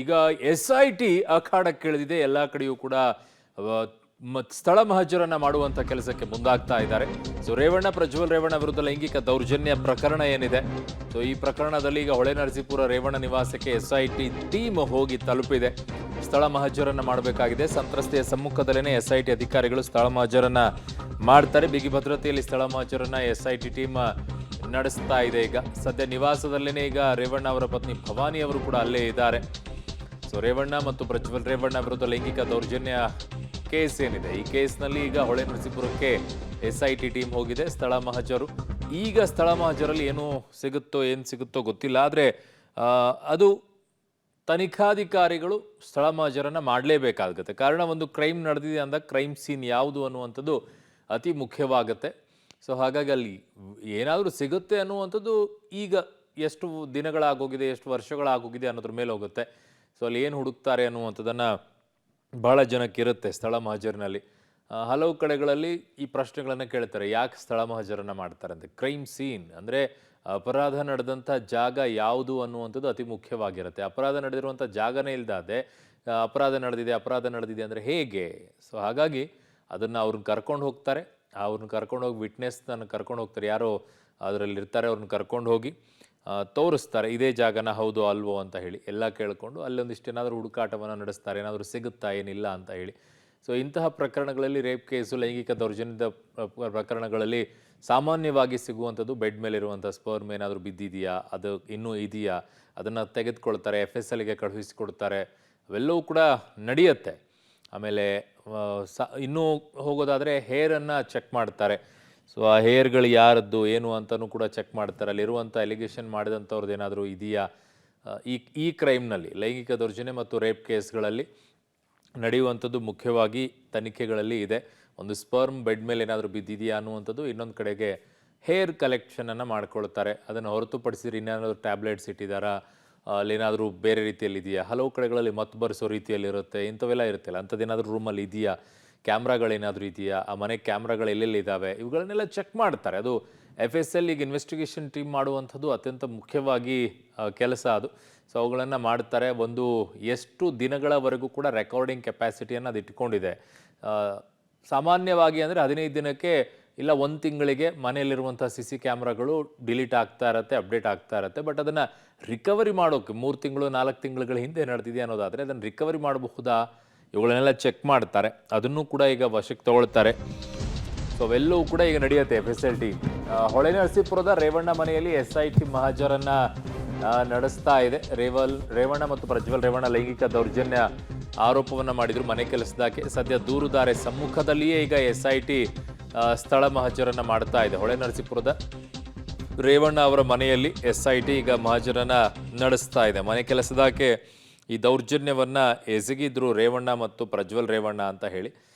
ಈಗ SIT ಅಖಾಡಕ್ಕಿಳಿದಿದೆ. ಎಲ್ಲ ಕಡೆಯೂ ಕೂಡ ಸ್ಥಳ ಮಹಜರನ್ನ ಮಾಡುವಂತ ಕೆಲಸಕ್ಕೆ ಮುಂದಾಗ್ತಾ ಇದ್ದಾರೆ. ಸೊ ಪ್ರಜ್ವಲ್ ರೇವಣ್ಣ ವಿರುದ್ಧ ಲೈಂಗಿಕ ದೌರ್ಜನ್ಯ ಪ್ರಕರಣ ಏನಿದೆ, ಸೊ ಈ ಪ್ರಕರಣದಲ್ಲಿ ಈಗ ಹೊಳೆನರಸೀಪುರ ರೇವಣ್ಣ ನಿವಾಸಕ್ಕೆ SIT ಟೀಮ್ ಹೋಗಿ ತಲುಪಿದೆ. ಸ್ಥಳ ಮಹಜರನ್ನ ಮಾಡಬೇಕಾಗಿದೆ. ಸಂತ್ರಸ್ತೆಯ ಸಮ್ಮುಖದಲ್ಲೇನೆ SIT ಅಧಿಕಾರಿಗಳು ಸ್ಥಳ ಮಹಜರನ್ನ ಮಾಡ್ತಾರೆ. ಬಿಗಿ ಭದ್ರತೆಯಲ್ಲಿ ಸ್ಥಳ ಮಹಜರನ್ನ SIT ಟೀಮ್ ನಡೆಸ್ತಾ ಇದೆ. ಈಗ ಸದ್ಯ ನಿವಾಸದಲ್ಲೇನೆ ಈಗ ರೇವಣ್ಣ ಅವರ ಪತ್ನಿ ಭವಾನಿ ಅವರು ಕೂಡ ಅಲ್ಲೇ ಇದ್ದಾರೆ. ಸೊ ರೇವಣ್ಣ ಮತ್ತು ಪ್ರಜ್ವಲ್ ರೇವಣ್ಣ ವಿರುದ್ಧ ಲೈಂಗಿಕ ದೌರ್ಜನ್ಯ ಕೇಸ್ ಏನಿದೆ, ಈ ಕೇಸ್ನಲ್ಲಿ ಈಗ ಹೊಳೆನರಸೀಪುರಕ್ಕೆ SIT ಟೀಮ್ ಹೋಗಿದೆ. ಸ್ಥಳ ಮಹಜರು ಈಗ ಸ್ಥಳ ಮಹಜರಲ್ಲಿ ಏನು ಸಿಗುತ್ತೋ ಗೊತ್ತಿಲ್ಲ. ಆದರೆ ಅದು ತನಿಖಾಧಿಕಾರಿಗಳು ಸ್ಥಳ ಮಹಜರನ್ನ ಮಾಡಲೇಬೇಕಾಗುತ್ತೆ. ಕಾರಣ ಒಂದು ಕ್ರೈಮ್ ನಡೆದಿದೆ ಅಂದಾಗ ಕ್ರೈಮ್ ಸೀನ್ ಯಾವುದು ಅನ್ನುವಂಥದ್ದು ಅತಿ ಮುಖ್ಯವಾಗುತ್ತೆ. ಸೊ ಹಾಗಾಗಿ ಅಲ್ಲಿ ಏನಾದರೂ ಸಿಗುತ್ತೆ ಅನ್ನುವಂಥದ್ದು ಈಗ ಎಷ್ಟು ದಿನಗಳಾಗೋಗಿದೆ, ಎಷ್ಟು ವರ್ಷಗಳಾಗೋಗಿದೆ ಅನ್ನೋದ್ರ ಮೇಲೆ ಹೋಗುತ್ತೆ. ಸೊ ಅಲ್ಲಿ ಏನು ಹುಡುಕ್ತಾರೆ ಅನ್ನುವಂಥದ್ದನ್ನು ಭಾಳ ಜನಕ್ಕಿರುತ್ತೆ ಸ್ಥಳ ಮಹಜರಿನಲ್ಲಿ. ಹಲವು ಕಡೆಗಳಲ್ಲಿ ಈ ಪ್ರಶ್ನೆಗಳನ್ನು ಕೇಳ್ತಾರೆ, ಯಾಕೆ ಸ್ಥಳ ಮಹಜರನ್ನು ಮಾಡ್ತಾರೆ ಅಂತ. ಕ್ರೈಮ್ ಸೀನ್ ಅಂದರೆ ಅಪರಾಧ ನಡೆದಂಥ ಜಾಗ ಯಾವುದು ಅನ್ನುವಂಥದ್ದು ಅತಿ ಮುಖ್ಯವಾಗಿರುತ್ತೆ. ಅಪರಾಧ ನಡೆದಿರುವಂಥ ಜಾಗನೇ ಇಲ್ದಾದೆ ಅಪರಾಧ ನಡೆದಿದೆ ಅಂದರೆ ಹೇಗೆ? ಸೊ ಹಾಗಾಗಿ ಅದನ್ನು ಅವ್ರನ್ನ ಕರ್ಕೊಂಡು ಹೋಗ್ತಾರೆ. ಅವ್ರನ್ನ ಕರ್ಕೊಂಡು ಹೋಗಿ ವಿಟ್ನೆಸ್ನ ಕರ್ಕೊಂಡು ಹೋಗ್ತಾರೆ, ಯಾರೋ ಅದರಲ್ಲಿ ಇರ್ತಾರೆ, ಅವ್ರನ್ನ ಕರ್ಕೊಂಡು ಹೋಗಿ ತೋರಿಸ್ತಾರೆ ಇದೇ ಜಾಗನ ಹೌದು ಅಲ್ವೋ ಅಂತ ಹೇಳಿ ಎಲ್ಲ ಕೇಳಿಕೊಂಡು ಅಲ್ಲೊಂದಿಷ್ಟು ಏನಾದರೂ ಹುಡುಕಾಟವನ್ನು ನಡೆಸ್ತಾರೆ, ಏನಾದರೂ ಸಿಗುತ್ತಾ ಏನಿಲ್ಲ ಅಂತ ಹೇಳಿ. ಸೊ ಇಂತಹ ಪ್ರಕರಣಗಳಲ್ಲಿ ರೇಪ್ ಕೇಸು, ಲೈಂಗಿಕ ದೌರ್ಜನ್ಯದ ಪ್ರಕರಣಗಳಲ್ಲಿ ಸಾಮಾನ್ಯವಾಗಿ ಸಿಗುವಂಥದ್ದು ಬೆಡ್ ಮೇಲಿರುವಂಥ ಸ್ಪರ್ಮ್ ಏನಾದರೂ ಬಿದ್ದಿದೆಯಾ, ಅದು ಇನ್ನೂ ಇದೆಯಾ, ಅದನ್ನು ತೆಗೆದುಕೊಳ್ತಾರೆ, FSLಗೆ ಕಳುಹಿಸಿಕೊಡ್ತಾರೆ. ಅವೆಲ್ಲವೂ ಕೂಡ ನಡೆಯುತ್ತೆ. ಆಮೇಲೆ ಇನ್ನೂ ಹೋಗೋದಾದರೆ ಹೇರನ್ನು ಚೆಕ್ ಮಾಡ್ತಾರೆ. ಸೊ ಆ ಹೇರ್ಗಳು ಯಾರದ್ದು ಏನು ಅಂತಲೂ ಕೂಡ ಚೆಕ್ ಮಾಡ್ತಾರೆ. ಅಲ್ಲಿರುವಂಥ ಎಲಿಗೇಷನ್ ಮಾಡಿದಂಥವ್ರದ್ದು ಏನಾದರೂ ಇದೆಯಾ. ಈ ಕ್ರೈಮ್ನಲ್ಲಿ ಲೈಂಗಿಕ ದೌರ್ಜನ್ಯ ಮತ್ತು ರೇಪ್ ಕೇಸ್ಗಳಲ್ಲಿ ನಡೆಯುವಂಥದ್ದು ಮುಖ್ಯವಾಗಿ ತನಿಖೆಗಳಲ್ಲಿ ಇದೆ. ಒಂದು ಸ್ಪರ್ಮ್ ಬೆಡ್ ಮೇಲೆ ಏನಾದರೂ ಬಿದ್ದಿದೆಯಾ ಅನ್ನುವಂಥದ್ದು, ಇನ್ನೊಂದು ಕಡೆಗೆ ಹೇರ್ ಕಲೆಕ್ಷನನ್ನು ಮಾಡ್ಕೊಳ್ತಾರೆ. ಅದನ್ನು ಹೊರತುಪಡಿಸಿದ್ರೆ ಇನ್ನೇನಾದರೂ ಟ್ಯಾಬ್ಲೆಟ್ಸ್ ಇಟ್ಟಿದ್ದಾರಾ, ಅಲ್ಲೇನಾದರೂ ಬೇರೆ ರೀತಿಯಲ್ಲಿ ಇದೆಯಾ, ಹಲವು ಕಡೆಗಳಲ್ಲಿ ಮತ್ತು ಬರೆಸೋ ರೀತಿಯಲ್ಲಿರುತ್ತೆ, ಇಂಥವೆಲ್ಲ ಇರುತ್ತಲ್ಲ, ಅಂಥದ್ದೇನಾದರೂ ರೂಮಲ್ಲಿ ಇದೆಯಾ, ಕ್ಯಾಮ್ರಾಗಳೇನಾದರೂ ಇದೆಯಾ, ಆ ಮನೆ ಕ್ಯಾಮ್ರಾಗಳು ಎಲ್ಲೆಲ್ಲಿದ್ದಾವೆ, ಇವುಗಳನ್ನೆಲ್ಲ ಚೆಕ್ ಮಾಡ್ತಾರೆ. ಅದು FSL ಈಗ ಇನ್ವೆಸ್ಟಿಗೇಷನ್ ಟೀಮ್ ಮಾಡುವಂಥದ್ದು ಅತ್ಯಂತ ಮುಖ್ಯವಾಗಿ ಕೆಲಸ ಅದು. ಸೊ ಅವುಗಳನ್ನು ಮಾಡ್ತಾರೆ. ಒಂದು ಎಷ್ಟು ದಿನಗಳವರೆಗೂ ಕೂಡ ರೆಕಾರ್ಡಿಂಗ್ ಕೆಪಾಸಿಟಿಯನ್ನು ಅದು ಇಟ್ಕೊಂಡಿದೆ. ಸಾಮಾನ್ಯವಾಗಿ ಅಂದರೆ 15 ದಿನಕ್ಕೆ ಇಲ್ಲ 1 ತಿಂಗಳಿಗೆ ಮನೆಯಲ್ಲಿರುವಂಥ CC ಕ್ಯಾಮ್ರಾಗಳು ಡಿಲೀಟ್ ಆಗ್ತಾ ಇರುತ್ತೆ, ಅಪ್ಡೇಟ್ ಆಗ್ತಾ ಇರುತ್ತೆ. ಬಟ್ ಅದನ್ನು ರಿಕವರಿ ಮಾಡೋಕ್ಕೆ 3 ತಿಂಗಳು 4 ತಿಂಗಳುಗಳ ಹಿಂದೆ ನಡೆದಿದೆ ಅನ್ನೋದಾದರೆ ಅದನ್ನು ರಿಕವರಿ ಮಾಡಬಹುದಾ, ಇವುಗಳನ್ನೆಲ್ಲ ಚೆಕ್ ಮಾಡ್ತಾರೆ. ಅದನ್ನು ಕೂಡ ಈಗ ವಶಕ್ಕೆ ತಗೊಳ್ತಾರೆ. ಸೊ ಅವೆಲ್ಲವೂ ಕೂಡ ಈಗ ನಡೆಯುತ್ತೆ FSL ಟೀಮ್. ಹೊಳೆನರಸೀಪುರದ ರೇವಣ್ಣ ಮನೆಯಲ್ಲಿ SIT ಮಹಜರನ್ನ ನಡೆಸ್ತಾ ಇದೆ. ರೇವಣ್ಣ ಮತ್ತು ಪ್ರಜ್ವಲ್ ರೇವಣ್ಣ ಲೈಂಗಿಕ ದೌರ್ಜನ್ಯ ಆರೋಪವನ್ನು ಮಾಡಿದ್ರು ಮನೆ ಕೆಲಸದಾಕೆ. ಸದ್ಯ ದೂರುದಾರೆ ಸಮ್ಮುಖದಲ್ಲಿಯೇ ಈಗ SIT ಸ್ಥಳ ಮಹಜರನ್ನ ಮಾಡ್ತಾ ಇದೆ. ಹೊಳೆನರಸೀಪುರದ ರೇವಣ್ಣ ಅವರ ಮನೆಯಲ್ಲಿ SIT ಈಗ ಮಹಜರನ್ನ ನಡೆಸ್ತಾ ಇದೆ. ಮನೆ ಕೆಲಸದಾಕೆ ಈ ದೌರ್ಜನ್ಯವನ್ನ ಎಸಗಿದ್ರು ರೇವಣ್ಣ ಮತ್ತು ಪ್ರಜ್ವಲ್ ರೇವಣ್ಣ ಅಂತ ಹೇಳಿ.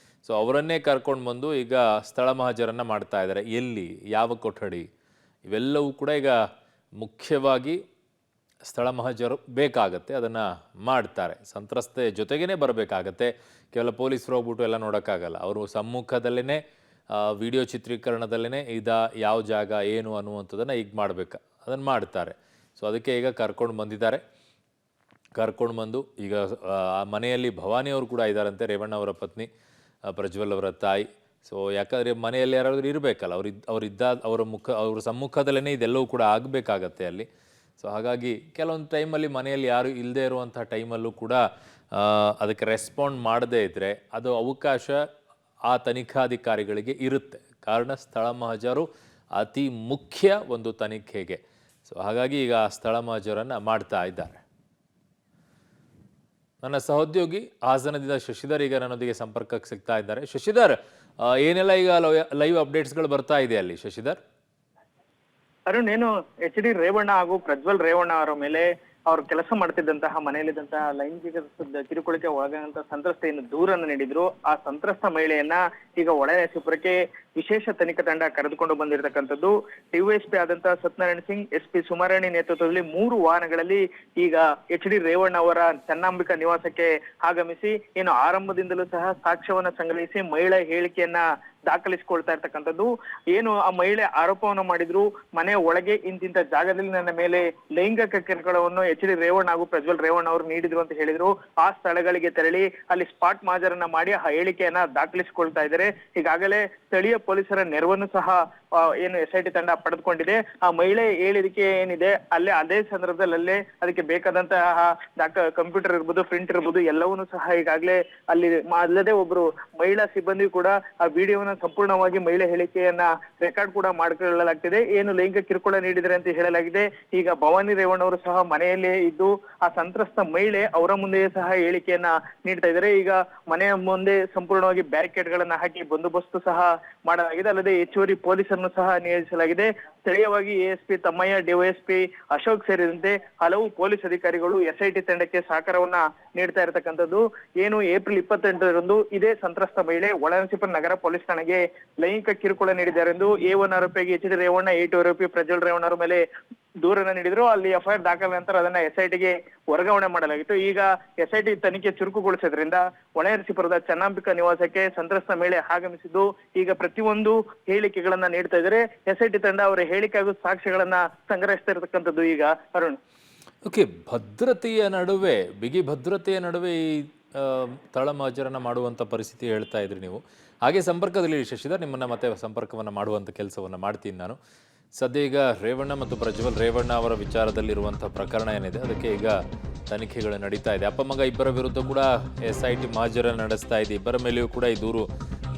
ಸೊ ಅವರನ್ನೇ ಕರ್ಕೊಂಡು ಬಂದು ಈಗ ಸ್ಥಳ ಮಹಜರನ್ನ ಮಾಡ್ತಾ ಇದ್ದಾರೆ. ಎಲ್ಲಿ, ಯಾವ ಕೊಠಡಿ, ಇವೆಲ್ಲವೂ ಕೂಡ ಈಗ ಮುಖ್ಯವಾಗಿ ಸ್ಥಳ ಮಹಜರು ಬೇಕಾಗತ್ತೆ. ಅದನ್ನು ಮಾಡ್ತಾರೆ. ಸಂತ್ರಸ್ತೆ ಜೊತೆಗೇ ಬರಬೇಕಾಗತ್ತೆ. ಕೇವಲ ಪೊಲೀಸರು ಹೋಗ್ಬಿಟ್ಟು ಎಲ್ಲ ನೋಡೋಕ್ಕಾಗಲ್ಲ. ಅವರು ಸಮ್ಮುಖದಲ್ಲೇ ವಿಡಿಯೋ ಚಿತ್ರೀಕರಣದಲ್ಲೇ ಯಾವ ಜಾಗ ಏನು ಅನ್ನುವಂಥದ್ದನ್ನು ಈಗ ಮಾಡಬೇಕು, ಅದನ್ನು ಮಾಡ್ತಾರೆ. ಸೊ ಅದಕ್ಕೆ ಈಗ ಕರ್ಕೊಂಡು ಬಂದಿದ್ದಾರೆ. ಕರ್ಕೊಂಡು ಬಂದು ಈಗ ಆ ಮನೆಯಲ್ಲಿ ಭವಾನಿ ಅವರು ಕೂಡ ಇದ್ದಾರಂತೆ, ರೇವಣ್ಣ ಅವರ ಪತ್ನಿ, ಪ್ರಜ್ವಲ್ ಅವರ ತಾಯಿ. ಸೊ ಯಾಕಂದರೆ ಮನೆಯಲ್ಲಿ ಯಾರಾದರೂ ಇರಬೇಕಲ್ಲ, ಅವ್ರ ಸಮ್ಮುಖದಲ್ಲೇ ಇದೆಲ್ಲವೂ ಕೂಡ ಆಗಬೇಕಾಗತ್ತೆ ಅಲ್ಲಿ. ಸೊ ಹಾಗಾಗಿ ಕೆಲವೊಂದು ಟೈಮಲ್ಲಿ ಮನೆಯಲ್ಲಿ ಯಾರು ಇಲ್ಲದೆ ಇರುವಂಥ ಟೈಮಲ್ಲೂ ಕೂಡ ಅದಕ್ಕೆ ರೆಸ್ಪಾಂಡ್ ಮಾಡದೇ ಇದ್ದರೆ ಅದು ಅವಕಾಶ ಆ ತನಿಖಾಧಿಕಾರಿಗಳಿಗೆ ಇರುತ್ತೆ. ಕಾರಣ ಸ್ಥಳ ಮಹಜರು ಅತಿ ಮುಖ್ಯ ಒಂದು ತನಿಖೆಗೆ. ಸೊ ಹಾಗಾಗಿ ಈಗ ಸ್ಥಳ ಮಹಜರನ್ನು ಮಾಡ್ತಾ ಇದ್ದಾರೆ. ನನ್ನ ಸಹೋದ್ಯೋಗಿ ಹಾಸನದಿಂದ ಶಶಿಧರ್ ಈಗ ನನ್ನೊಂದಿಗೆ ಸಂಪರ್ಕಕ್ಕೆ ಸಿಗ್ತಾ ಇದ್ದಾರೆ. ಶಶಿಧರ್, ಏನೆಲ್ಲ ಈಗ ಲೈವ್ ಅಪ್ಡೇಟ್ಸ್ಗಳು ಬರ್ತಾ ಇದೆ ಅಲ್ಲಿ? ಶಶಿಧರ್, ಅರುಣ್, ಏನು HD ರೇವಣ್ಣ ಹಾಗೂ ಪ್ರಜ್ವಲ್ ರೇವಣ್ಣ ಅವರ ಮೇಲೆ ಅವರು ಕೆಲಸ ಮಾಡ್ತಿದ್ದಂತಹ ಮನೆಯಲ್ಲಿದ್ದಂತಹ ಲೈಂಗಿಕ ಕಿರುಕುಳಕ್ಕೆ ಒಳಗಾದಂತಹ ಸಂತ್ರಸ್ತೆಯನ್ನು ದೂರನ್ನು ನೀಡಿದ್ರು. ಆ ಸಂತ್ರಸ್ತ ಮಹಿಳೆಯನ್ನ ಈಗ ಹೊಳೆನರಸೀಪುರಕ್ಕೆ ವಿಶೇಷ ತನಿಖಾ ತಂಡ ಕರೆದುಕೊಂಡು ಬಂದಿರತಕ್ಕಂಥದ್ದು. ಡಿವೈಎಸ್ಪಿ ಆದಂತಹ ಸತ್ಯನಾರಾಯಣ ಸಿಂಗ್, SP ಸುಮಾರಾಣಿ ನೇತೃತ್ವದಲ್ಲಿ 3 ವಾಹನಗಳಲ್ಲಿ ಈಗ HD ರೇವಣ್ಣ ಅವರ ಚನ್ನಾಂಬಿಕಾ ನಿವಾಸಕ್ಕೆ ಆಗಮಿಸಿ ಏನು ಆರಂಭದಿಂದಲೂ ಸಹ ಸಾಕ್ಷ್ಯವನ್ನ ಸಂಗ್ರಹಿಸಿ ಮಹಿಳಾ ಹೇಳಿಕೆಯನ್ನ ದಾಖಲಿಸಿಕೊಳ್ತಾ ಇರ್ತಕ್ಕಂಥದ್ದು. ಏನು ಆ ಮಹಿಳೆ ಆರೋಪವನ್ನು ಮಾಡಿದ್ರು, ಮನೆ ಒಳಗೆ ಇಂತಿಂತ ಜಾಗದಲ್ಲಿ ನನ್ನ ಮೇಲೆ ಲೈಂಗಿಕ ಕಿರುಕುಳವನ್ನು HD ರೇವಣ್ಣ ಹಾಗೂ ಪ್ರಜ್ವಲ್ ರೇವಣ್ಣ ಅವರು ನೀಡಿದ್ರು ಅಂತ ಹೇಳಿದ್ರು. ಆ ಸ್ಥಳಗಳಿಗೆ ತೆರಳಿ ಅಲ್ಲಿ ಸ್ಪಾಟ್ ಮಾಜರನ್ನ ಮಾಡಿ ಆ ಹೇಳಿಕೆಯನ್ನ ದಾಖಲಿಸಿಕೊಳ್ತಾ ಇದ್ದಾರೆ. ಈಗಾಗಲೇ ಸ್ಥಳೀಯ ಪೊಲೀಸರ ನೆರವನ್ನು ಸಹ ಏನು SIT ತಂಡ ಪಡೆದುಕೊಂಡಿದೆ. ಆ ಮಹಿಳೆ ಹೇಳಿಕೆ ಏನಿದೆ ಅದೇ ಸಂದರ್ಭದಲ್ಲಿ ಅದಕ್ಕೆ ಬೇಕಾದಂತಹ ಕಂಪ್ಯೂಟರ್ ಇರ್ಬೋದು, ಪ್ರಿಂಟ್ ಇರ್ಬೋದು, ಎಲ್ಲವನ್ನೂ ಸಹ ಈಗಾಗಲೇ ಅಲ್ಲಿ ಅಲ್ಲದೆ ಒಬ್ರು ಮಹಿಳಾ ಸಿಬ್ಬಂದಿ ಕೂಡ ಆ ವಿಡಿಯೋನ ಸಂಪೂರ್ಣವಾಗಿ ಮಹಿಳೆ ಹೇಳಿಕೆಯನ್ನ ರೆಕಾರ್ಡ್ ಕೂಡ ಮಾಡಿಕೊಳ್ಳಲಾಗ್ತಿದೆ. ಏನು ಲೈಂಗಿಕ ಕಿರುಕುಳ ನೀಡಿದರೆ ಅಂತ ಹೇಳಲಾಗಿದೆ. ಈಗ ಭವಾನಿ ರೇವಣ್ಣ ಅವರು ಸಹ ಮನೆಯಲ್ಲೇ ಇದ್ದು ಆ ಸಂತ್ರಸ್ತ ಮಹಿಳೆ ಅವರ ಮುಂದೆಯೇ ಸಹ ಹೇಳಿಕೆಯನ್ನ ನೀಡ್ತಾ ಇದ್ದಾರೆ. ಈಗ ಮನೆಯ ಮುಂದೆ ಸಂಪೂರ್ಣವಾಗಿ ಬ್ಯಾರಿಕೇಡ್ ಗಳನ್ನ ಹಾಕಿ ಬಂದೋಬಸ್ತ್ ಸಹ ಮಾಡಲಾಗಿದೆ. ಅಲ್ಲದೆ ಹೆಚ್ಚುವರಿ ಪೊಲೀಸರನ್ನು ಸಹ ನಿಯೋಜಿಸಲಾಗಿದೆ. ಸ್ಥಳೀಯವಾಗಿ ASP ತಮ್ಮಯ್ಯ, DYSP ಅಶೋಕ್ ಸೇರಿದಂತೆ ಹಲವು ಪೊಲೀಸ್ ಅಧಿಕಾರಿಗಳು SIT ತಂಡಕ್ಕೆ ಸಹಕಾರವನ್ನ ನೀಡ್ತಾ ಇರತಕ್ಕಂಥದ್ದು. ಏನು ಏಪ್ರಿಲ್ 28ರಂದು ಇದೇ ಸಂತ್ರಸ್ತ ಮಹಿಳೆ ಹೊಳೆನರಸೀಪುರ ನಗರ ಪೊಲೀಸ್ ಠಾಣೆಗೆ ಲೈಂಗಿಕ ಕಿರುಕುಳ ನೀಡಿದ್ದಾರೆಂದು A1 ಆರೋಪಿಯಾಗಿ HD ರೇವಣ್ಣ, A2 ಆರೋಪಿ ಪ್ರಜ್ವಲ್ ರೇವಣ್ಣ ಅವರ ಮೇಲೆ ದೂರನ್ನ ನೀಡಿದ್ರು. ಅಲ್ಲಿ FIR ದಾಖಲ ನಂತರ ಅದನ್ನ SITಗೆ ವರ್ಗಾವಣೆ ಮಾಡಲಾಗಿತ್ತು. ಈಗ SIT ತನಿಖೆ ಚುರುಕುಗೊಳಿಸೋದ್ರಿಂದ ಹೊಳೆನರಸೀಪುರದ ಚನ್ನಾಂಬಿಕಾ ನಿವಾಸಕ್ಕೆ ಸಂತ್ರಸ್ತ ಮಹಿಳೆ ಆಗಮಿಸಿದ್ದು ಈಗ ಪ್ರತಿಯೊಂದು ಹೇಳಿಕೆಗಳನ್ನ ನೀಡ್ತಾ ಇದ್ದಾರೆ. SIT ತಂಡ ಅವರ ಹೇಳಿಕೆ ಹಾಗೂ ಸಾಕ್ಷ್ಯಗಳನ್ನ ಸಂಗ್ರಹಿಸ್ತಾ ಇರತಕ್ಕಂಥದ್ದು. ಈಗ ಅರುಣ್, ಓಕೆ, ಬಿಗಿ ಭದ್ರತೆಯ ನಡುವೆ ಈ ತಳಮಾಜರನ್ನ ಮಾಡುವಂಥ ಪರಿಸ್ಥಿತಿ ಹೇಳ್ತಾ ಇದ್ರಿ ನೀವು. ಹಾಗೆ ಸಂಪರ್ಕದಲ್ಲಿ ಶಶಿಧರ್, ನಿಮ್ಮನ್ನ ಮತ್ತೆ ಸಂಪರ್ಕವನ್ನು ಮಾಡುವಂಥ ಕೆಲಸವನ್ನು ಮಾಡ್ತೀನಿ ನಾನು. ಸದ್ಯ ಈಗ ರೇವಣ್ಣ ಮತ್ತು ಪ್ರಜ್ವಲ್ ರೇವಣ್ಣ ಅವರ ವಿಚಾರದಲ್ಲಿರುವಂಥ ಪ್ರಕರಣ ಏನಿದೆ ಅದಕ್ಕೆ ಈಗ ತನಿಖೆಗಳು ನಡೀತಾ ಇದೆ. ಅಪ್ಪ ಮಗ ಇಬ್ಬರ ವಿರುದ್ಧ ಕೂಡ SIT ಮಾಜರನ್ನು ನಡೆಸ್ತಾ ಇದೆ. ಇಬ್ಬರ ಮೇಲೆಯೂ ಕೂಡ ಈ ದೂರು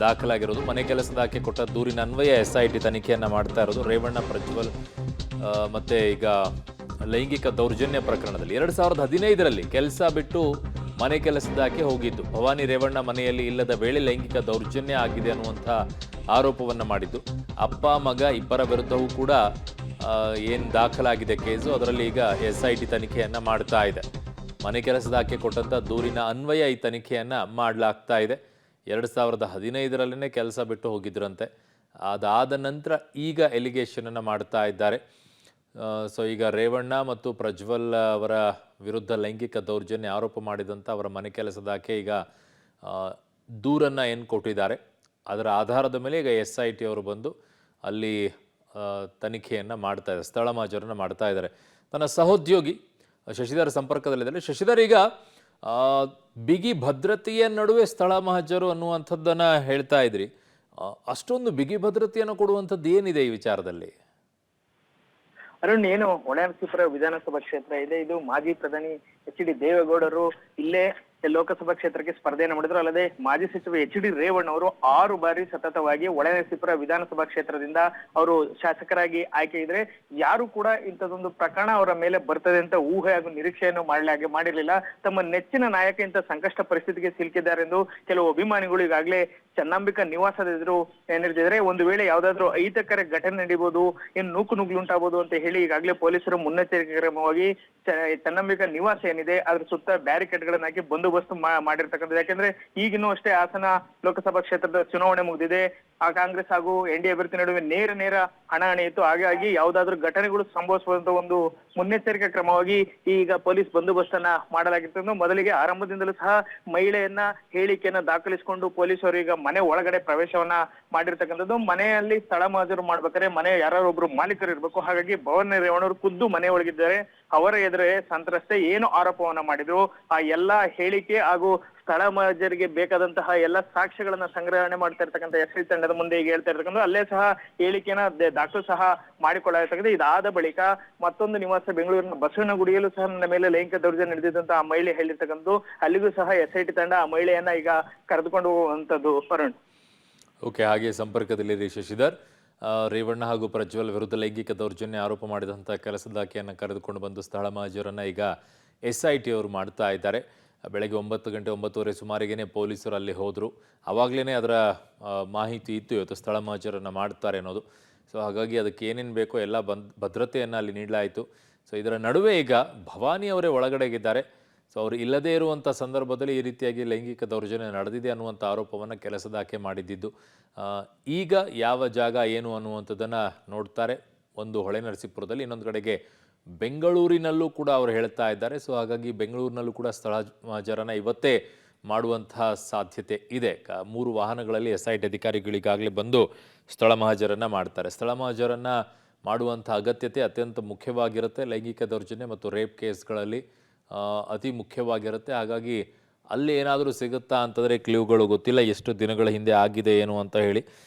ದಾಖಲಾಗಿರೋದು. ಮನೆ ಕೆಲಸದಾಕೆ ಕೊಟ್ಟ ದೂರಿನ ಅನ್ವಯ SIT ತನಿಖೆಯನ್ನು ಮಾಡ್ತಾ ಇರೋದು. ರೇವಣ್ಣ, ಪ್ರಜ್ವಲ್ ಮತ್ತು ಈಗ ಲೈಂಗಿಕ ದೌರ್ಜನ್ಯ ಪ್ರಕರಣದಲ್ಲಿ 2015ರಲ್ಲಿ ಕೆಲಸ ಬಿಟ್ಟು ಮನೆ ಕೆಲಸದಾಕೆ ಹೋಗಿದ್ದು. ಭವಾನಿ ರೇವಣ್ಣ ಮನೆಯಲ್ಲಿ ಇಲ್ಲದ ವೇಳೆ ಲೈಂಗಿಕ ದೌರ್ಜನ್ಯ ಆಗಿದೆ ಅನ್ನುವಂಥ ಆರೋಪವನ್ನು ಮಾಡಿದ್ದು. ಅಪ್ಪ ಮಗ ಇಬ್ಬರ ವಿರುದ್ಧವೂ ಕೂಡ ಏನು ದಾಖಲಾಗಿದೆ ಕೇಸು, ಅದರಲ್ಲಿ ಈಗ SIT ತನಿಖೆಯನ್ನು ಮಾಡ್ತಾ ಇದೆ. ಮನೆ ಕೆಲಸದಾಕೆ ಕೊಟ್ಟಂಥ ದೂರಿನ ಅನ್ವಯ ಈ ತನಿಖೆಯನ್ನು ಮಾಡಲಾಗ್ತಾ ಇದೆ. 2015ರಲ್ಲೇ ಕೆಲಸ ಬಿಟ್ಟು ಹೋಗಿದ್ರಂತೆ. ಅದಾದ ನಂತರ ಈಗ ಎಲಿಗೇಷನನ್ನು ಮಾಡ್ತಾ ಇದ್ದಾರೆ. ಸೊ ಈಗ ರೇವಣ್ಣ ಮತ್ತು ಪ್ರಜ್ವಲ್ ಅವರ ವಿರುದ್ಧ ಲೈಂಗಿಕ ದೌರ್ಜನ್ಯ ಆರೋಪ ಮಾಡಿದಂಥ ಅವರ ಮನೆ ಕೆಲಸದಾಕೆ ಈಗ ದೂರನ್ನು ಏನು ಕೊಟ್ಟಿದ್ದಾರೆ, ಅದರ ಆಧಾರದ ಮೇಲೆ ಈಗ SIT ಅವರು ಬಂದು ಅಲ್ಲಿ ತನಿಖೆಯನ್ನು ಮಾಡ್ತಾ ಇದ್ದಾರೆ, ಸ್ಥಳ ಮಾಜರನ್ನು ಮಾಡ್ತಾ ಇದ್ದಾರೆ. ತನ್ನ ಸಹೋದ್ಯೋಗಿ ಶಶಿಧರ್ ಸಂಪರ್ಕದಲ್ಲಿದ್ದಾರೆ. ಶಶಿಧರ್, ಈಗ ಬಿಗಿ ಭದ್ರತೆಯ ನಡುವೆ ಸ್ಥಳ ಮಹಜರು ಅನ್ನುವಂಥದ್ದನ್ನು ಹೇಳ್ತಾ ಇದ್ರಿ. ಅಷ್ಟೊಂದು ಬಿಗಿ ಭದ್ರತೆಯನ್ನು ಕೊಡುವಂಥದ್ದು ಏನಿದೆ ಈ ವಿಚಾರದಲ್ಲಿ? ಅರುಣ್, ಏನು ಹೊಳೆನರಸೀಪುರ ವಿಧಾನಸಭಾ ಕ್ಷೇತ್ರ ಇದೆ, ಇದು ಮಾಜಿ ಪ್ರಧಾನಿ HD ದೇವೇಗೌಡರು ಇಲ್ಲೇ ಲೋಕಸಭಾ ಕ್ಷೇತ್ರಕ್ಕೆ ಸ್ಪರ್ಧೆಯನ್ನು ಮಾಡಿದ್ರು. ಅಲ್ಲದೆ ಮಾಜಿ ಸಚಿವ HD ರೇವಣ್ಣ ಅವರು 6 ಬಾರಿ ಸತತವಾಗಿ ಹೊಳೆನರಸೀಪುರ ವಿಧಾನಸಭಾ ಕ್ಷೇತ್ರದಿಂದ ಅವರು ಶಾಸಕರಾಗಿ ಆಯ್ಕೆ ಇದ್ರೆ ಯಾರು ಕೂಡ ಇಂಥದೊಂದು ಪ್ರಕರಣ ಅವರ ಮೇಲೆ ಬರ್ತದೆ ಅಂತ ಊಹೆ ಹಾಗೂ ನಿರೀಕ್ಷೆಯನ್ನು ಮಾಡಿರಲಿಲ್ಲ. ತಮ್ಮ ನೆಚ್ಚಿನ ನಾಯಕ ಇಂಥ ಸಂಕಷ್ಟ ಪರಿಸ್ಥಿತಿಗೆ ಸಿಲುಕಿದ್ದಾರೆ ಎಂದು ಕೆಲವು ಅಭಿಮಾನಿಗಳು ಈಗಾಗಲೇ ಚನ್ನಾಂಬಿಕಾ ನಿವಾಸದ ಎದುರು ಏನಿರ್ತಿದ್ರೆ ಒಂದು ವೇಳೆ ಯಾವ್ದಾದ್ರು ಅಹಿತಕರ ಘಟನೆ ನಡೀಬಹುದು, ಏನು ನುಗ್ಗಲು ಉಂಟಾಗಬಹುದು ಅಂತ ಹೇಳಿ ಈಗಾಗಲೇ ಪೊಲೀಸರು ಮುನ್ನೆಚ್ಚರಿಕೆ ಕ್ರಮವಾಗಿ ಚನ್ನಾಂಬಿಕಾ ನಿವಾಸ ಏನಿದೆ ಅದ್ರ ಸುತ್ತ ಬ್ಯಾರಿಕೇಡ್ ಗಳನ್ನ ಹಾಕಿ ಬಂದೋಬಸ್ತ್ ಮಾಡಿರ್ತಕ್ಕಂಥದ್ದು. ಯಾಕಂದ್ರೆ ಈಗಿನೂ ಅಷ್ಟೇ ಹಾಸನ ಲೋಕಸಭಾ ಕ್ಷೇತ್ರದ ಚುನಾವಣೆ ಮುಗಿದಿದೆ. ಆ ಕಾಂಗ್ರೆಸ್ ಹಾಗೂ NDA ಅಭ್ಯರ್ಥಿ ನಡುವೆ ನೇರ ಹಣಾಹಣಿ ಇತ್ತು. ಹಾಗಾಗಿ ಯಾವ್ದಾದ್ರು ಘಟನೆಗಳು ಸಂಭವಿಸುವಂತ ಒಂದು ಮುನ್ನೆಚ್ಚರಿಕೆ ಕ್ರಮವಾಗಿ ಈಗ ಪೊಲೀಸ್ ಬಂದೋಬಸ್ತನ್ನ ಮಾಡಲಾಗಿತ್ತು. ಮೊದಲಿಗೆ ಆರಂಭದಿಂದಲೂ ಸಹ ಮಹಿಳೆಯನ್ನ ಹೇಳಿಕೆಯನ್ನ ದಾಖಲಿಸಿಕೊಂಡು ಪೊಲೀಸರು ಈಗ ಮನೆ ಒಳಗಡೆ ಪ್ರವೇಶವನ್ನ ಮಾಡಿರ್ತಕ್ಕಂಥದ್ದು. ಮನೆಯಲ್ಲಿ ಸ್ಥಳ ಮಹಜರು ಮಾಡ್ಬೇಕಾದ್ರೆ ಮನೆ ಯಾರೊಬ್ರು ಮಾಲೀಕರು ಇರ್ಬೇಕು. ಹಾಗಾಗಿ ಭವಾನಿ ರೇವಣ್ಣವರು ಖುದ್ದು ಮನೆ ಒಳಗಿದ್ದಾರೆ. ಅವರ ಎದುರೇ ಸಂತ್ರಸ್ತೆ ಏನು ಆರೋಪವನ್ನ ಮಾಡಿದ್ರು ಆ ಎಲ್ಲಾ ಹೇಳಿಕೆ ಹಾಗೂ ಸ್ಥಳ ಮಹಜರಿಗೆ ಬೇಕಾದಂತಹ ಎಲ್ಲ ಸಾಕ್ಷ್ಯಗಳನ್ನ ಸಂಗ್ರಹಣೆ ಮಾಡ್ತಾ ಇರ್ತಕ್ಕಂಥ SIT ತಂಡದ ಮುಂದೆ ಈಗ ಹೇಳ್ತಾ ಇರ್ತಕ್ಕಂಥ ಅಲ್ಲೇ ಸಹ ಹೇಳಿಕೆನ ದಾಖಲು ಸಹ ಮಾಡಿಕೊಳ್ಳಲಾಗಿರ್ತಕ್ಕಂಥ. ಇದಾದ ಬಳಿಕ ಮತ್ತೊಂದು ನಿವಾಸ ಬೆಂಗಳೂರಿನ ಬಸವನಗುಡಿಯಲ್ಲೂ ಸಹ ನನ್ನ ಮೇಲೆ ಲೈಂಗಿಕ ದೌರ್ಜನ್ಯ ನಡೆದಿದ್ದಂತ ಆ ಮಹಿಳೆ ಹೇಳಿರ್ತಕ್ಕಂಥದ್ದು. ಅಲ್ಲಿಗೂ ಸಹ SIT ತಂಡ ಆ ಮಹಿಳೆಯನ್ನ ಈಗ ಕರೆದುಕೊಂಡು ಹೋಗುವಂತದ್ದು. ಅರುಣ್, ಓಕೆ, ಹಾಗೆ ಸಂಪರ್ಕದಲ್ಲಿ ಶಶಿಧರ್. ರೇವಣ್ಣ ಹಾಗೂ ಪ್ರಜ್ವಲ್ ವಿರುದ್ಧ ಲೈಂಗಿಕ ದೌರ್ಜನ್ಯ ಆರೋಪ ಮಾಡಿದಂಥ ಕೆಲಸದಾಕೆಯನ್ನು ಕರೆದುಕೊಂಡು ಬಂದು ಸ್ಥಳ ಮಹಜರನ್ನು ಈಗ SIT ಅವರು ಮಾಡ್ತಾ ಇದ್ದಾರೆ. ಬೆಳಗ್ಗೆ 9 ಗಂಟೆ 9:30 ಸುಮಾರಿಗೇ ಪೊಲೀಸರು ಅಲ್ಲಿ ಹೋದರು. ಆವಾಗಲೇ ಅದರ ಮಾಹಿತಿ ಇತ್ತು ಇವತ್ತು ಸ್ಥಳ ಮಹಜರನ್ನು ಮಾಡ್ತಾರೆ ಅನ್ನೋದು. ಸೊ ಹಾಗಾಗಿ ಅದಕ್ಕೆ ಏನೇನು ಬೇಕೋ ಎಲ್ಲ ಭದ್ರತೆಯನ್ನು ಅಲ್ಲಿ ನೀಡಲಾಯಿತು. ಸೊ ಇದರ ನಡುವೆ ಈಗ ಭವಾನಿ ಅವರೇ ಒಳಗಡೆಗಿದ್ದಾರೆ. ಸೊ ಅವರು ಇಲ್ಲದೇ ಇರುವಂಥ ಸಂದರ್ಭದಲ್ಲಿ ಈ ರೀತಿಯಾಗಿ ಲೈಂಗಿಕ ದೌರ್ಜನ್ಯ ನಡೆದಿದೆ ಅನ್ನುವಂಥ ಆರೋಪವನ್ನು ಕೆಲಸದಾಕೆ ಮಾಡಿದ್ದಿದ್ದು. ಈಗ ಯಾವ ಜಾಗ ಏನು ಅನ್ನುವಂಥದ್ದನ್ನು ನೋಡ್ತಾರೆ ಒಂದು ಹೊಳೆನರಸೀಪುರದಲ್ಲಿ, ಇನ್ನೊಂದು ಕಡೆಗೆ ಬೆಂಗಳೂರಿನಲ್ಲೂ ಕೂಡ ಅವರು ಹೇಳ್ತಾ ಇದ್ದಾರೆ. ಸೊ ಹಾಗಾಗಿ ಬೆಂಗಳೂರಿನಲ್ಲೂ ಕೂಡ ಸ್ಥಳ ಮಹಜರನ್ನು ಇವತ್ತೇ ಮಾಡುವಂತಹ ಸಾಧ್ಯತೆ ಇದೆ. 3 ವಾಹನಗಳಲ್ಲಿ SIT ಅಧಿಕಾರಿಗಳಿಗಾಗಲೇ ಬಂದು ಸ್ಥಳ ಮಹಜರನ್ನು ಮಾಡ್ತಾರೆ. ಸ್ಥಳ ಮಹಜರನ್ನು ಮಾಡುವಂಥ ಅಗತ್ಯತೆ ಅತ್ಯಂತ ಮುಖ್ಯವಾಗಿರುತ್ತೆ. ಲೈಂಗಿಕ ದೌರ್ಜನ್ಯ ಮತ್ತು ರೇಪ್ ಕೇಸ್ಗಳಲ್ಲಿ ಅತಿ ಮುಖ್ಯವಾಗಿರುತ್ತೆ. ಹಾಗಾಗಿ ಅಲ್ಲಿ ಏನಾದರೂ ಸಿಗುತ್ತಾ ಅಂತಂದರೆ ಕ್ಲೂಗಳು ಗೊತ್ತಿಲ್ಲ, ಎಷ್ಟು ದಿನಗಳ ಹಿಂದೆ ಆಗಿದೆ ಏನು ಅಂತ ಹೇಳಿ.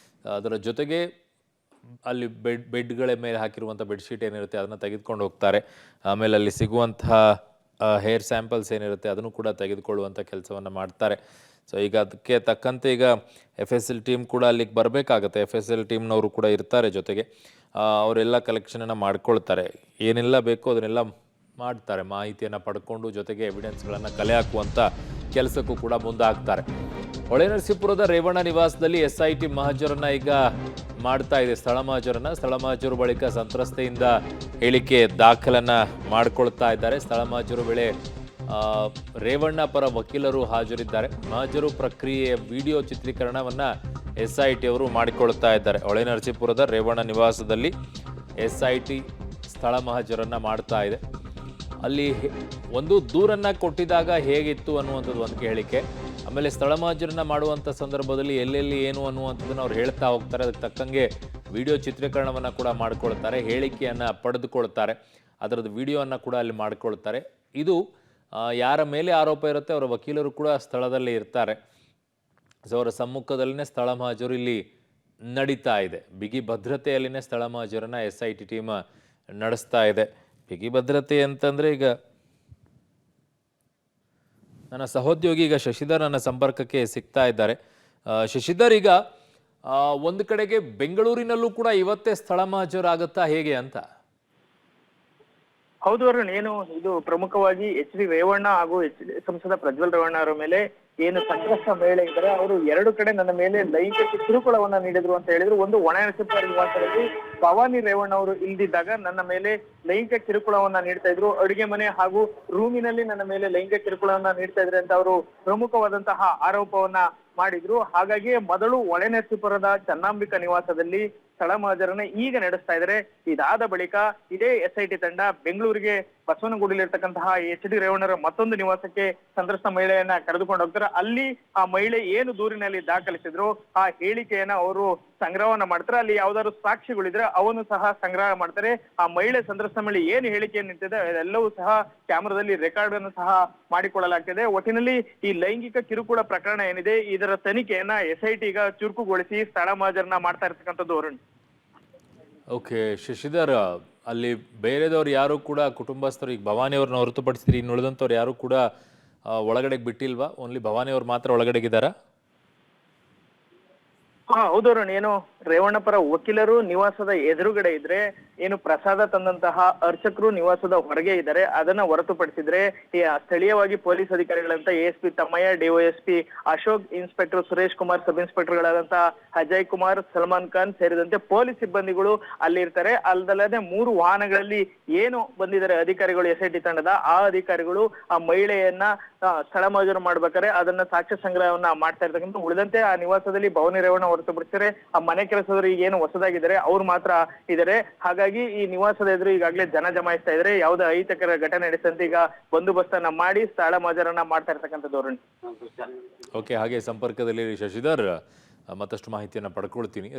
ಅದರ ಜೊತೆಗೆ ಅಲ್ಲಿ ಬೆಡ್ಗಳ ಮೇಲೆ ಹಾಕಿರುವಂಥ ಬೆಡ್ಶೀಟ್ ಏನಿರುತ್ತೆ ಅದನ್ನು ತೆಗೆದುಕೊಂಡು ಹೋಗ್ತಾರೆ. ಆಮೇಲೆ ಅಲ್ಲಿ ಸಿಗುವಂತಹ ಹೇರ್ ಸ್ಯಾಂಪಲ್ಸ್ ಏನಿರುತ್ತೆ ಅದನ್ನು ಕೂಡ ತೆಗೆದುಕೊಳ್ಳುವಂಥ ಕೆಲಸವನ್ನು ಮಾಡ್ತಾರೆ. ಸೊ ಈಗ ಅದಕ್ಕೆ ತಕ್ಕಂತೆ ಈಗ FSL ಟೀಮ್ ಕೂಡ ಅಲ್ಲಿಗೆ ಬರಬೇಕಾಗತ್ತೆ. FSL ಟೀಮ್ನವರು ಕೂಡ ಇರ್ತಾರೆ ಜೊತೆಗೆ. ಅವರೆಲ್ಲ ಕಲೆಕ್ಷನನ್ನು ಮಾಡ್ಕೊಳ್ತಾರೆ. ಏನೆಲ್ಲ ಬೇಕೋ ಅದನ್ನೆಲ್ಲ ಮಾಡ್ತಾರೆ. ಮಾಹಿತಿಯನ್ನು ಪಡ್ಕೊಂಡು ಜೊತೆಗೆ ಎವಿಡೆನ್ಸ್ಗಳನ್ನು ಕಲೆ ಹಾಕುವಂಥ ಕೆಲಸಕ್ಕೂ ಕೂಡ ಮುಂದಾಗ್ತಾರೆ. ಹೊಳೆನರಸೀಪುರದ ರೇವಣ್ಣ ನಿವಾಸದಲ್ಲಿ SIT ಮಹಜರನ್ನು ಈಗ ಮಾಡ್ತಾ ಇದೆ. ಸ್ಥಳ ಮಹಜರು ಬಳಿಕ ಸಂತ್ರಸ್ತೆಯಿಂದ ಹೇಳಿಕೆ ದಾಖಲನ್ನು ಮಾಡಿಕೊಳ್ತಾ ಇದ್ದಾರೆ. ಸ್ಥಳ ಮಹಜರು ವೇಳೆ ರೇವಣ್ಣ ಪರ ವಕೀಲರು ಹಾಜರಿದ್ದಾರೆ. ಮಹಜರು ಪ್ರಕ್ರಿಯೆಯ ವಿಡಿಯೋ ಚಿತ್ರೀಕರಣವನ್ನು SIT ಅವರು ಮಾಡಿಕೊಳ್ತಾ ಇದ್ದಾರೆ. ಹೊಳೆನರಸೀಪುರದ ರೇವಣ್ಣ ನಿವಾಸದಲ್ಲಿ SIT ಸ್ಥಳ ಮಹಜರನ್ನು ಮಾಡ್ತಾ ಇದೆ. ಅಲ್ಲಿ ಒಂದು ದೂರನ್ನು ಕೊಟ್ಟಿದ್ದಾಗ ಹೇಗಿತ್ತು ಅನ್ನುವಂಥದ್ದು ಒಂದು ಹೇಳಿಕೆ, ಆಮೇಲೆ ಸ್ಥಳ ಮಹಜರನ್ನು ಮಾಡುವಂಥ ಸಂದರ್ಭದಲ್ಲಿ ಎಲ್ಲೆಲ್ಲಿ ಏನು ಅನ್ನುವಂಥದ್ದನ್ನು ಅವ್ರು ಹೇಳ್ತಾ ಹೋಗ್ತಾರೆ. ಅದಕ್ಕೆ ತಕ್ಕಂಗೆ ವಿಡಿಯೋ ಚಿತ್ರೀಕರಣವನ್ನು ಕೂಡ ಮಾಡ್ಕೊಳ್ತಾರೆ, ಹೇಳಿಕೆಯನ್ನು ಪಡೆದುಕೊಳ್ತಾರೆ, ಅದರದ್ದು ವಿಡಿಯೋವನ್ನು ಕೂಡ ಅಲ್ಲಿ ಮಾಡ್ಕೊಳ್ತಾರೆ. ಇದು ಯಾರ ಮೇಲೆ ಆರೋಪ ಇರುತ್ತೆ ಅವರ ವಕೀಲರು ಕೂಡ ಸ್ಥಳದಲ್ಲಿ ಇರ್ತಾರೆ. ಸೊ ಅವರ ಸಮ್ಮುಖದಲ್ಲಿನೇ ಸ್ಥಳ ಮಹಜರು ಇಲ್ಲಿ ನಡೀತಾ ಇದೆ. ಬಿಗಿ ಭದ್ರತೆಯಲ್ಲಿನೇ ಸ್ಥಳ ಮಹಜರನ್ನು SIT ಟೀಮ್ ನಡೆಸ್ತಾ ಇದೆ. ಬಿಗಿ ಭದ್ರತೆ ಅಂತಂದರೆ ಈಗ ನನ್ನ ಸಹೋದ್ಯೋಗಿ ಈಗ ಶಶಿಧರ್ ನನ್ನ ಸಂಪರ್ಕಕ್ಕೆ ಸಿಗ್ತಾ ಇದ್ದಾರೆ. ಶಶಿಧರ್, ಈಗ ಒಂದು ಕಡೆಗೆ ಬೆಂಗಳೂರಿನಲ್ಲೂ ಕೂಡ ಇವತ್ತೇ ಸ್ಥಳ ಮಹಜರು ಆಗುತ್ತಾ ಹೇಗೆ ಅಂತ? ಹೌದು ಅರುಣ್, ಏನು ಇದು ಪ್ರಮುಖವಾಗಿ HD ರೇವಣ್ಣ ಹಾಗೂ ಸಂಸದ ಪ್ರಜ್ವಲ್ ರೇವಣ್ಣ ಅವರ ಮೇಲೆ ಏನು ಸಂಘರ್ಷ ಮಹಿಳೆ ಇದ್ದಾರೆ, ಅವರು 2 ಕಡೆ ನನ್ನ ಮೇಲೆ ಲೈಂಗಿಕ ಕಿರುಕುಳವನ್ನ ನೀಡಿದ್ರು ಅಂತ ಹೇಳಿದ್ರು. ಒಂದು ಹೊಳೆನರಸೀಪುರ ನಿವಾಸದಲ್ಲಿ ಭವಾನಿ ರೇವಣ್ಣ ಅವರು ಇಲ್ದಿದ್ದಾಗ ನನ್ನ ಮೇಲೆ ಲೈಂಗಿಕ ಕಿರುಕುಳವನ್ನ ನೀಡ್ತಾ ಇದ್ರು. ಅಡುಗೆ ಮನೆ ಹಾಗೂ ರೂಮಿನಲ್ಲಿ ನನ್ನ ಮೇಲೆ ಲೈಂಗಿಕ ಕಿರುಕುಳವನ್ನ ನೀಡ್ತಾ ಇದ್ರೆ ಅಂತ ಅವರು ಪ್ರಮುಖವಾದಂತಹ ಆರೋಪವನ್ನ ಮಾಡಿದ್ರು. ಹಾಗಾಗಿ ಮೊದಲು ಹೊಳೆನರಸೀಪುರದ ಚನ್ನಾಂಬಿಕಾ ನಿವಾಸದಲ್ಲಿ ಸ್ಥಳ ಮಹಜರನ್ನ ಈಗ ನಡೆಸ್ತಾ ಇದ್ದಾರೆ. ಇದಾದ ಬಳಿಕ ಇದೇ SIT ತಂಡ ಬೆಂಗಳೂರಿಗೆ ಬಸವನಗುಡಿಲಿರ್ತಕ್ಕಂತಹ HD ರೇವಣ್ಣರ ಮತ್ತೊಂದು ನಿವಾಸಕ್ಕೆ ಸಂತ್ರಸ್ತ ಮಹಿಳೆಯನ್ನ ಕರೆದುಕೊಂಡು ಹೋಗ್ತಾರೆ. ಅಲ್ಲಿ ಆ ಮಹಿಳೆ ಏನು ದೂರಿನಲ್ಲಿ ದಾಖಲಿಸಿದ್ರು ಆ ಹೇಳಿಕೆಯನ್ನ ಅವರು ಸಂಗ್ರಹವನ್ನ ಮಾಡ್ತಾರೆ. ಅಲ್ಲಿ ಯಾವ್ದಾದ್ರು ಸಾಕ್ಷಿಗಳಿದ್ರೆ ಅವನ್ನು ಸಹ ಸಂಗ್ರಹ ಮಾಡ್ತಾರೆ. ಆ ಮಹಿಳೆ ಸಂತ್ರಸ್ತ ಮಹಿಳೆ ಏನು ಹೇಳಿಕೆಯನ್ನು ನೀಡ್ತಿದೆ ಅದೆಲ್ಲವೂ ಸಹ ಕ್ಯಾಮೆರಾದಲ್ಲಿ ರೆಕಾರ್ಡ್ ಅನ್ನು ಸಹ ಮಾಡಿಕೊಳ್ಳಲಾಗ್ತಿದೆ. ಒಟ್ಟಿನಲ್ಲಿ ಈ ಲೈಂಗಿಕ ಕಿರುಕುಳ ಪ್ರಕರಣ ಏನಿದೆ ಇದರ ತನಿಖೆಯನ್ನ SIT ಈಗ ಚುರುಕುಗೊಳಿಸಿ ಸ್ಥಳ ಮಹಜರನ್ನ ಮಾಡ್ತಾ ಇರ್ತಕ್ಕಂಥದ್ದು ಅರುಣ್. ಓಕೆ ಶಶಿಧರ್, ಅಲ್ಲಿ ಬೇರೆದವ್ರು ಯಾರು ಕೂಡ ಕುಟುಂಬಸ್ಥರು, ಈಗ ಭವಾನಿ ಅವ್ರನ್ನ ಹೊರತುಪಡಿಸಿದ್ರೆ ಇನ್ನು ಉಳಿದಂಥವ್ರು ಯಾರು ಕೂಡ ಒಳಗಡೆಗೆ ಬಿಟ್ಟಿಲ್ವಾ? ಓನ್ಲಿ ಭವಾನಿ ಅವ್ರು ಮಾತ್ರ ಒಳಗಡೆಗಿದ್ದಾರಾ? ಹೌದು ಅರುಣ್, ಏನು ರೇವಣ್ಣ ಪರ ವಕೀಲರು ನಿವಾಸದ ಎದುರುಗಡೆ ಇದ್ರೆ, ಏನು ಪ್ರಸಾದ ತಂದಂತಹ ಅರ್ಚಕರು ನಿವಾಸದ ಹೊರಗೆ ಇದ್ದಾರೆ. ಅದನ್ನ ಹೊರತುಪಡಿಸಿದ್ರೆ ಸ್ಥಳೀಯವಾಗಿ ಪೊಲೀಸ್ ಅಧಿಕಾರಿಗಳಂತ ASP ತಮ್ಮಯ್ಯ, DOSP ಅಶೋಕ್, ಇನ್ಸ್ಪೆಕ್ಟರ್ ಸುರೇಶ್ ಕುಮಾರ್, ಸಬ್ ಇನ್ಸ್ಪೆಕ್ಟರ್ಗಳಾದಂತಹ ಅಜಯ್ ಕುಮಾರ್, ಸಲ್ಮಾನ್ ಖಾನ್ ಸೇರಿದಂತೆ ಪೊಲೀಸ್ ಸಿಬ್ಬಂದಿಗಳು ಅಲ್ಲಿರ್ತಾರೆ. ಅಲ್ಲದಲ್ಲದೆ 3 ವಾಹನಗಳಲ್ಲಿ ಏನು ಬಂದಿದ್ದಾರೆ ಅಧಿಕಾರಿಗಳು SIT ತಂಡದ, ಆ ಅಧಿಕಾರಿಗಳು ಆ ಮಹಿಳೆಯನ್ನ ಸ್ಥಳ ಮಹಜರು ಮಾಡ್ಬೇಕಾದ್ರೆ ಅದನ್ನ ಸಾಕ್ಷ್ಯ ಸಂಗ್ರಹವನ್ನ ಮಾಡ್ತಾ ಇರ್ತಕ್ಕಂಥ. ಉಳಿದಂತೆ ಆ ನಿವಾಸದಲ್ಲಿ ಭವಾನಿ ರೇವಣ್ಣ ಹೊರತುಪಡಿಸಿದ್ರೆ ಆ ಮನೆ ಕೆಲಸದವರು ಈಗ ಏನು ಹೊಸದಾಗಿದ್ದಾರೆ ಅವ್ರು ಮಾತ್ರ ಇದ್ದಾರೆ. ಹಾಗಾಗಿ ಈ ನಿವಾಸದ ಎದುರು ಈಗಾಗಲೇ ಜನ ಜಮಾಯಿಸ್ತಾ ಇದ್ದಾರೆ. ಯಾವುದೇ ಅಹಿತಕರ ಘಟನೆ ನಡೆಸಂತೆ ಈಗ ಬಂದೋಬಸ್ತನ್ನ ಮಾಡಿ ಸ್ಥಳ ಮಹಜರನ್ನ ಮಾಡ್ತಾ ಇರ್ತಕ್ಕಂಥದ್ದು ಅರುಣ್. ಓಕೆ, ಹಾಗೆ ಸಂಪರ್ಕದಲ್ಲಿ ಶಶಿಧರ್, ಮತ್ತಷ್ಟು ಮಾಹಿತಿಯನ್ನು ಪಡ್ಕೊಳ್ತೀನಿ.